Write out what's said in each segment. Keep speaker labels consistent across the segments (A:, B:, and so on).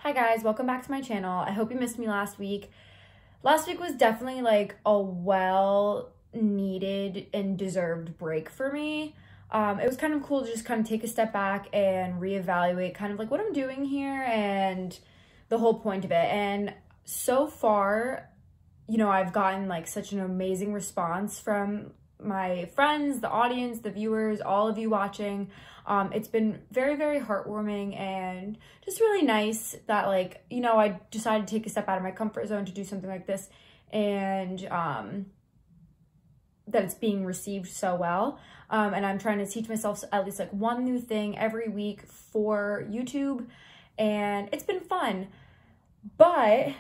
A: Hi guys, welcome back to my channel. I hope you missed me last week. Last week was definitely like a well needed and deserved break for me. It was kind of cool to just kind of take a step back and reevaluate kind of like what I'm doing here and the whole point of it. And so far, you know, I've gotten like such an amazing response from my friends, the audience, the viewers, all of you watching. It's been very, very heartwarming and just really nice that, like, you know, I decided to take a step out of my comfort zone to do something like this, and that it's being received so well. And I'm trying to teach myself at least like one new thing every week for YouTube, and it's been fun. But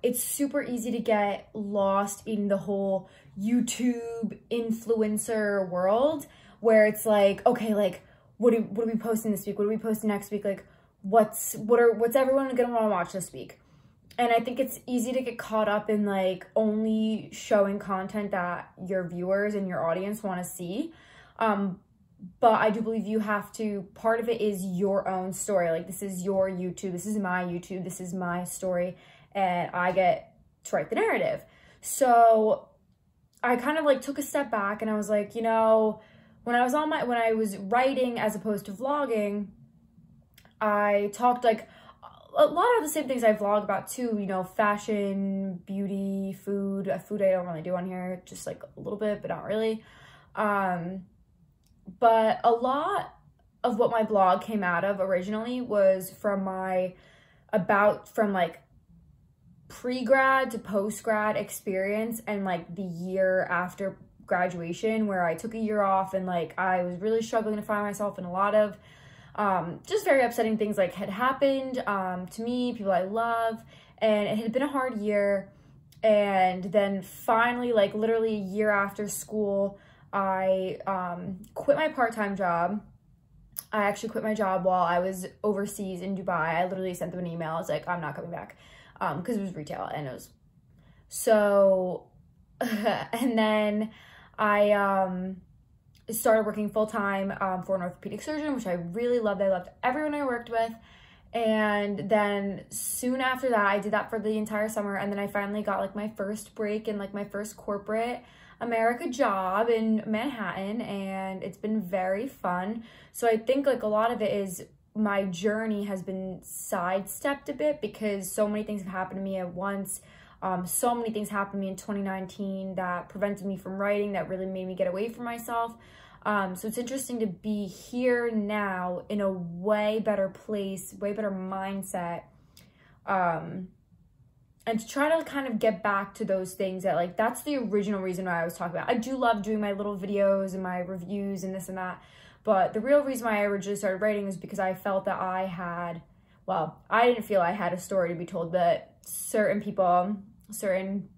A: it's super easy to get lost in the whole YouTube influencer world, where it's like, okay, like what are we posting this week? What are we posting next week? Like what's everyone gonna want to watch this week? And I think it's easy to get caught up in like only showing content that your viewers and your audience want to see. But I do believe you have to, part of it is your own story. Like, this is your YouTube, this is my YouTube, this is my story, and I get to write the narrative. So I kind of like took a step back and I was like, you know, when I was writing as opposed to vlogging, I talked like a lot of the same things I vlog about too, you know, fashion, beauty, food. Food I don't really do on here, just like a little bit, but not really. But a lot of what my blog came out of originally was from from like pre-grad to post-grad experience, and like the year after graduation, where I took a year off and like I was really struggling to find myself, in a lot of just very upsetting things like had happened to me, people I love, and it had been a hard year. And then finally, like literally a year after school, I quit my part-time job. I actually quit my job while I was overseas in Dubai. I literally sent them an email. I was like, I'm not coming back, because it was retail, and it was so and then I started working full-time for an orthopedic surgeon, which I really loved. I loved everyone I worked with. And then soon after that, I did that for the entire summer, and then I finally got like my first break and like my first corporate America job in Manhattan, and it's been very fun. So I think like a lot of it is my journey has been sidestepped a bit because so many things have happened to me at once. So many things happened to me in 2019 that prevented me from writing, that really made me get away from myself. So it's interesting to be here now in a way better place, way better mindset, and to try to kind of get back to those things that, like, that's the original reason why I was talking about. I do love doing my little videos and my reviews and this and that, but the real reason why I originally started writing is because I felt that I had, well, I didn't feel I had a story to be told, but certain people, certain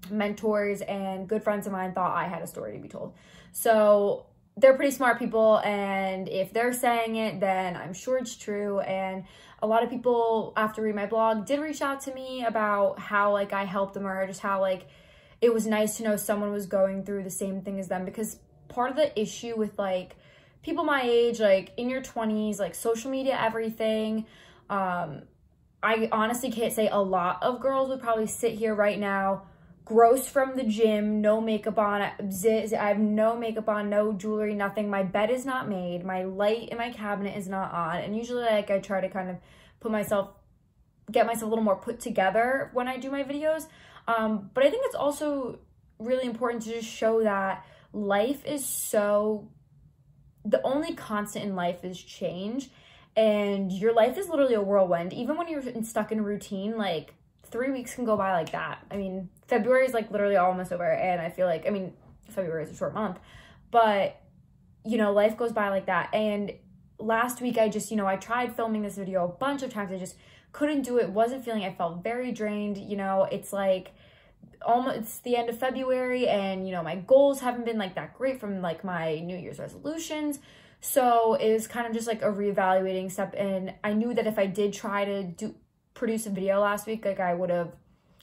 A: mentors and good friends of mine thought I had a story to be told. So they're pretty smart people, and if they're saying it, then I'm sure it's true. And a lot of people, after reading my blog, did reach out to me about how like I helped them, or just how like it was nice to know someone was going through the same thing as them. Because part of the issue with like people my age, like in your 20s, like social media, everything, I honestly can't say a lot of girls would probably sit here right now gross from the gym, no makeup on, I have no makeup on, no jewelry, nothing. My bed is not made, my light in my cabinet is not on, and usually like I try to kind of get myself a little more put together when I do my videos. But I think it's also really important to just show that life is the only constant in life is change, and your life is literally a whirlwind. Even when you're stuck in a routine, like 3 weeks can go by like that. I mean, February is like literally almost over, and I feel like, I mean, February is a short month, but you know, life goes by like that. And last week I just, you know, I tried filming this video a bunch of times. I just couldn't do it. Wasn't feeling, I felt very drained. You know, it's like almost, it's the end of February, and you know, my goals haven't been like that great from like my New Year's resolutions. So it was kind of just like a reevaluating step. And I knew that if I did try to produce a video last week, like I would have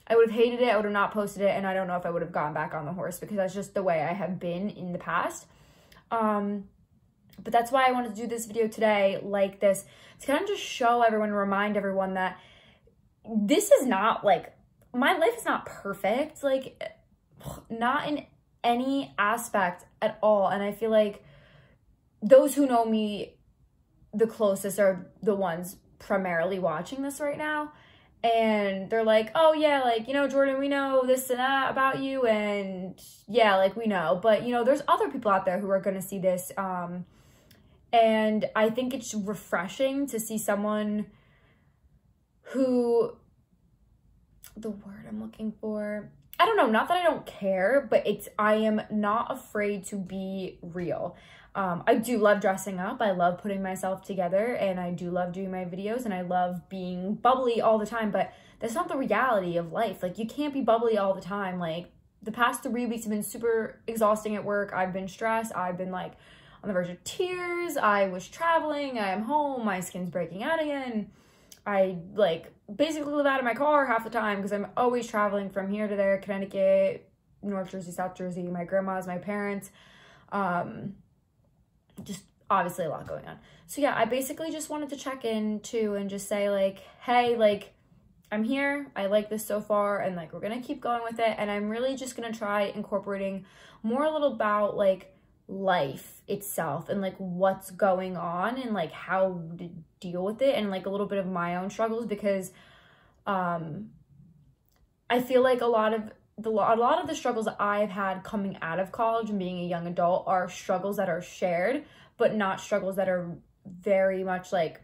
A: hated it, I would have not posted it, and I don't know if I would have gone back on the horse, because that's just the way I have been in the past. But that's why I wanted to do this video today like this, to kind of just show everyone, remind everyone that this is not like, my life is not perfect, like not in any aspect at all. And I feel like those who know me the closest are the ones primarily watching this right now. And they're like, oh yeah, like, you know, Jordan, we know this and that about you. And yeah, like we know, but you know, there's other people out there who are going to see this. And I think it's refreshing to see someone who, the word I'm looking for, I don't know, not that I don't care, but I am not afraid to be real. I do love dressing up. I love putting myself together, and I do love doing my videos, and I love being bubbly all the time, but that's not the reality of life. Like, you can't be bubbly all the time. Like, the past 3 weeks have been super exhausting at work. I've been stressed. I've been like on the verge of tears. I was traveling. I am home. My skin's breaking out again. I like basically live out of my car half the time because I'm always traveling from here to there, Connecticut, North Jersey, South Jersey, my grandma's, my parents. Just obviously a lot going on. So yeah, I basically just wanted to check in too and just say like, hey, like, I'm here. I like this so far, and like, we're gonna keep going with it. And I'm really just gonna try incorporating more a little about like life itself and like what's going on and like how to deal with it, and like a little bit of my own struggles, because I feel like a lot of the struggles that I've had coming out of college and being a young adult are struggles that are shared, but not struggles that are very much like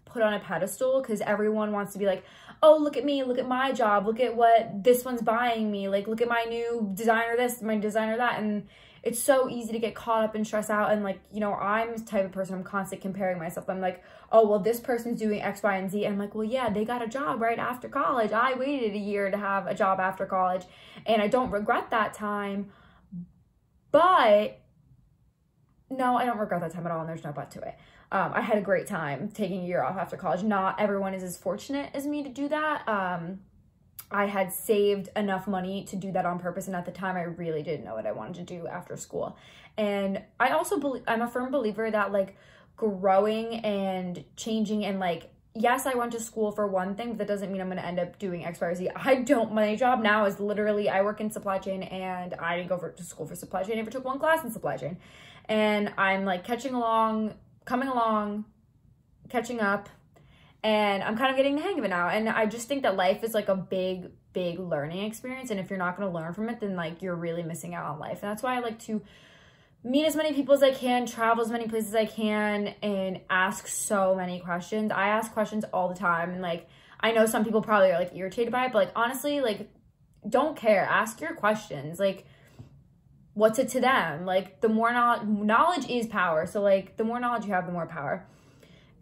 A: put on a pedestal, because everyone wants to be like, oh, look at me, look at my job, look at what this one's buying me, like, look at my new designer this, my designer that. And it's so easy to get caught up and stress out. And like, you know, I'm the type of person, I'm constantly comparing myself. I'm like, oh, well, this person's doing X, Y, and Z. And I'm like, well, yeah, they got a job right after college. I waited a year to have a job after college, and I don't regret that time. But no, I don't regret that time at all. And there's no but to it. I had a great time taking a year off after college. Not everyone is as fortunate as me to do that. I had saved enough money to do that on purpose, and at the time I really didn't know what I wanted to do after school. And I also believe, I'm a firm believer that like growing and changing, and like, yes, I went to school for one thing, but that doesn't mean I'm going to end up doing X, Y, or Z. My job now is literally, I work in supply chain, and I didn't go to school for supply chain. I never took one class in supply chain. And I'm like coming along, catching up, and I'm kind of getting the hang of it now. And I just think that life is like a big, big learning experience. And if you're not going to learn from it, then like you're really missing out on life. And that's why I like to meet as many people as I can, travel as many places as I can, and ask so many questions. I ask questions all the time. And like, I know some people probably are like irritated by it, but like, honestly, like, don't care. Ask your questions. Like, what's it to them? Like, the more knowledge is power. So like, the more knowledge you have, the more power.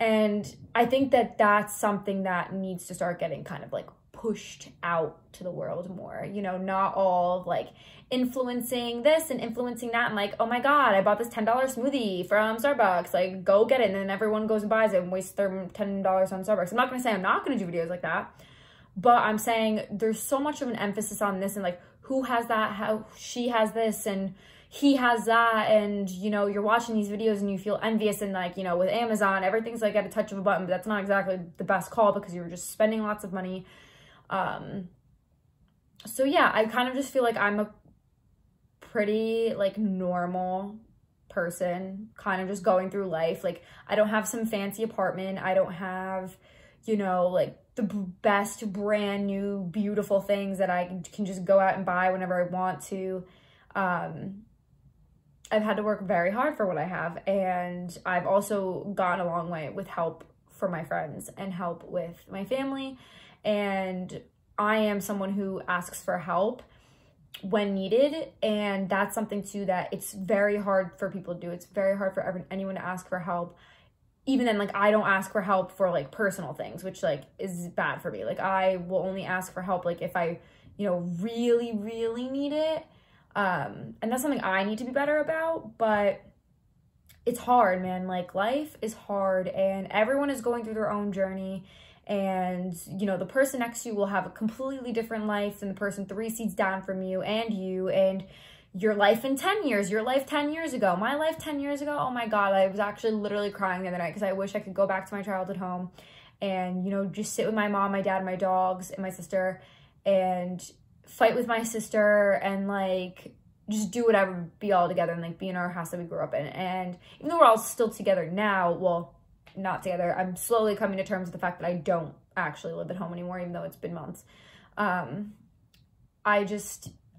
A: And I think that that's something that needs to start getting kind of like pushed out to the world more, you know, not all like influencing this and influencing that, and like, oh my God, I bought this $10 smoothie from Starbucks, like, go get it. And then everyone goes and buys it and wastes their $10 on Starbucks. I'm not going to say I'm not going to do videos like that, but I'm saying there's so much of an emphasis on this, and like, who has that, how she has this, and he has that. And, you know, you're watching these videos and you feel envious, and like, you know, with Amazon, everything's like at a touch of a button, but that's not exactly the best call, because you're just spending lots of money. So yeah, I kind of just feel like I'm a pretty like normal person, kind of just going through life. Like, I don't have some fancy apartment. I don't have, you know, like the best brand new beautiful things that I can just go out and buy whenever I want to. I've had to work very hard for what I have, and I've also gotten a long way with help from my friends and help with my family. And I am someone who asks for help when needed, and that's something too that it's very hard for people to do. It's very hard for anyone to ask for help. Even then, like, I don't ask for help for like personal things, which like is bad for me. Like, I will only ask for help like if I, you know, really, really need it. And that's something I need to be better about, but it's hard, man. Like, life is hard, and everyone is going through their own journey. And, you know, the person next to you will have a completely different life than the person 3 seats down from you, and your life in 10 years, your life 10 years ago, my life 10 years ago. Oh my God, I was actually literally crying the other night because I wish I could go back to my childhood home and, you know, just sit with my mom, my dad, my dogs, and my sister and fight with my sister and like just do whatever, be all together and like be in our house that we grew up in. And even though we're all still together now, well, not together, I'm slowly coming to terms with the fact that I don't actually live at home anymore, even though it's been months.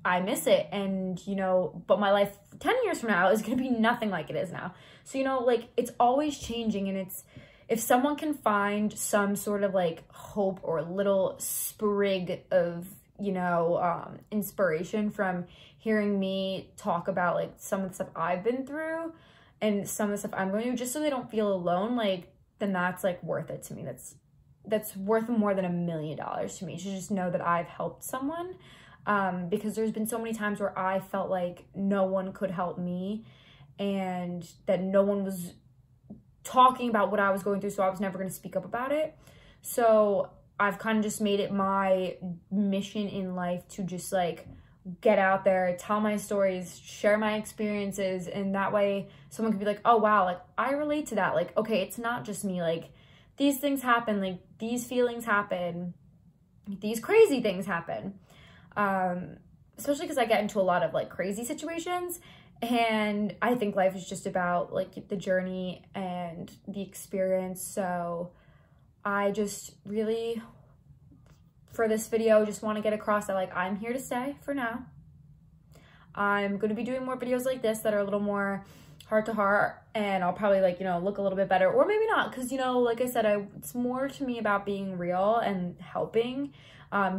A: I miss it. And, you know, but my life 10 years from now is going to be nothing like it is now. So, you know, like it's always changing. And it's, if someone can find some sort of like hope or a little sprig of, you know, inspiration from hearing me talk about like some of the stuff I've been through and some of the stuff I'm going through, just so they don't feel alone, like, then that's like worth it to me. That's worth more than $1 million to me, to just know that I've helped someone. Because there's been so many times where I felt like no one could help me and that no one was talking about what I was going through, so I was never going to speak up about it. So I've kind of just made it my mission in life to just like get out there, tell my stories, share my experiences, and that way someone could be like, oh wow, like I relate to that. Like, okay, it's not just me, like these things happen, like these feelings happen, these crazy things happen. Especially because I get into a lot of like crazy situations, and I think life is just about like the journey and the experience. So I just really, for this video, just want to get across that like I'm here to stay for now. I'm going to be doing more videos like this that are a little more heart to heart, and I'll probably like, you know, look a little bit better, or maybe not, because, you know, like I said, it's more to me about being real and helping.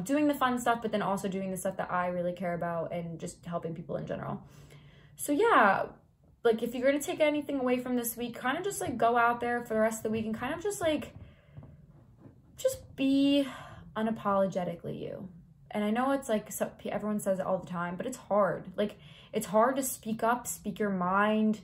A: Doing the fun stuff, but then also doing the stuff that I really care about and just helping people in general. So yeah, like if you're going to take anything away from this week, kind of just like go out there for the rest of the week and kind of just like, just be unapologetically you. And I know it's like, so, everyone says it all the time, but it's hard. Like it's hard to speak up, speak your mind.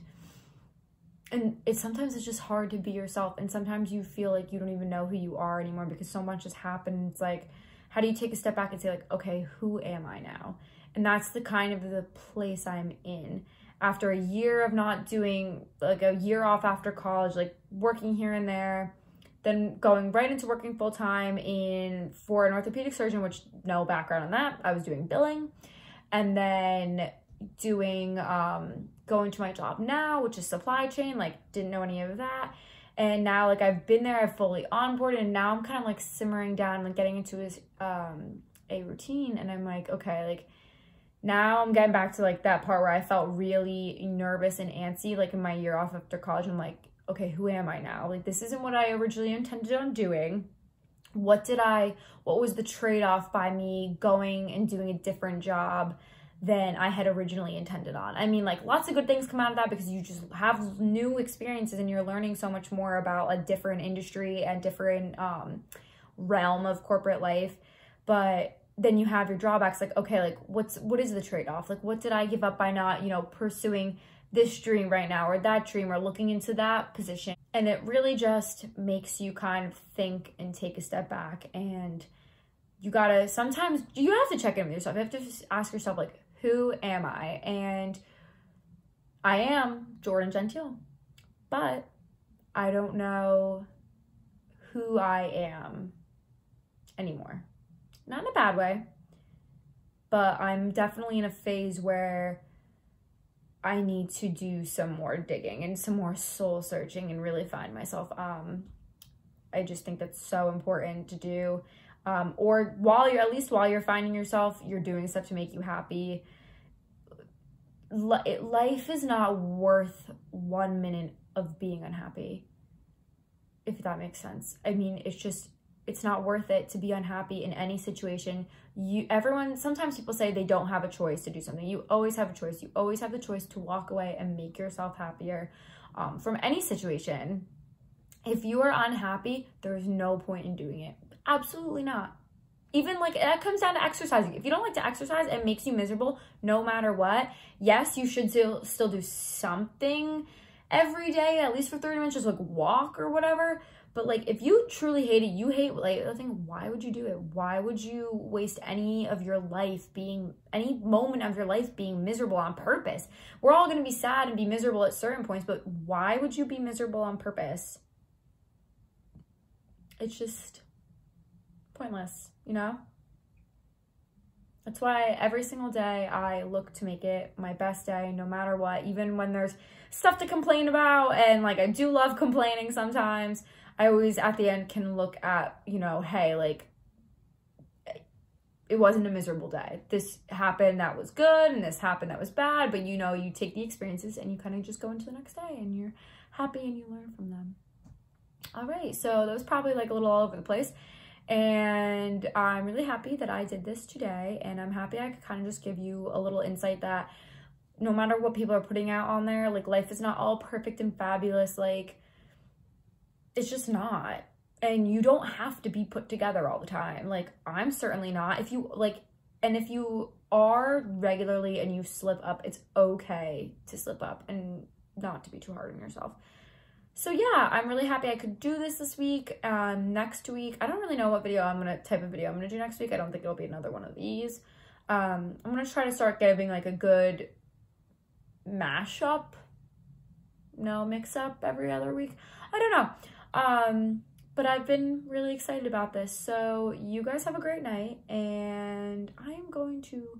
A: And sometimes it's just hard to be yourself. And sometimes you feel like you don't even know who you are anymore because so much has happened. It's like, how do you take a step back and say like, okay, who am I now? And that's the kind of the place I'm in. After a year of not doing, like a year off after college, like working here and there, then going right into working full time for an orthopedic surgeon, which no background on that. I was doing billing, and then doing, going to my job now, which is supply chain, like didn't know any of that. And now, like, I've been there, I've fully onboarded, and now I'm kind of, like, simmering down, like, getting into a routine, and I'm like, okay, like, now I'm getting back to, like, that part where I felt really nervous and antsy, like, in my year off after college. I'm like, okay, who am I now? Like, this isn't what I originally intended on doing. What was the trade-off by me going and doing a different job than I had originally intended on? I mean, like, lots of good things come out of that because you just have new experiences and you're learning so much more about a different industry and different realm of corporate life. But then you have your drawbacks, like, okay, like, what is the trade-off? Like, what did I give up by not, you know, pursuing this dream right now or that dream or looking into that position? And it really just makes you kind of think and take a step back, and you gotta, sometimes you have to check in with yourself. You have to ask yourself, like, who am I? And I am Jordan Gentile, but I don't know who I am anymore. Not in a bad way, but I'm definitely in a phase where I need to do some more digging and some more soul searching and really find myself. I just think that's so important to do. Or at least while you're finding yourself, you're doing stuff to make you happy. Life is not worth 1 minute of being unhappy, if that makes sense. I mean, it's not worth it to be unhappy in any situation. Sometimes people say they don't have a choice to do something. You always have a choice. You always have the choice to walk away and make yourself happier from any situation. If you are unhappy, there's no point in doing it. Absolutely not. Even like that comes down to exercising. If you don't like to exercise, it makes you miserable no matter what. Yes, you should still do something every day, at least for 30 minutes, just like walk or whatever. But like, if you truly hate it, you hate, like, I think, why would you do it? Why would you waste any of your life being, any moment of your life being miserable on purpose? We're all going to be sad and be miserable at certain points, but why would you be miserable on purpose? It's just pointless, you know? That's why every single day I look to make it my best day, no matter what, even when there's stuff to complain about. And like, I do love complaining sometimes. I always at the end can look at, you know, hey, like, it wasn't a miserable day. This happened that was good, and this happened that was bad. But you know, you take the experiences and you kind of just go into the next day and you're happy and you learn from them. All right, so that was probably like a little all over the place. And I'm really happy that I did this today, and I'm happy I could kind of just give you a little insight that no matter what people are putting out on there, like, life is not all perfect and fabulous. Like, it's just not. And you don't have to be put together all the time. Like, I'm certainly not. If you like, and if you are regularly and you slip up, it's okay to slip up and not to be too hard on yourself. So yeah, I'm really happy I could do this week. Next week, I don't really know what type of video I'm gonna do next week. I don't think it'll be another one of these. I'm gonna try to start giving like a good mix-up every other week. I don't know. But I've been really excited about this. So you guys have a great night, and I am going to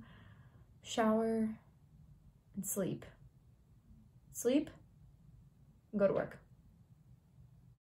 A: shower and sleep and go to work.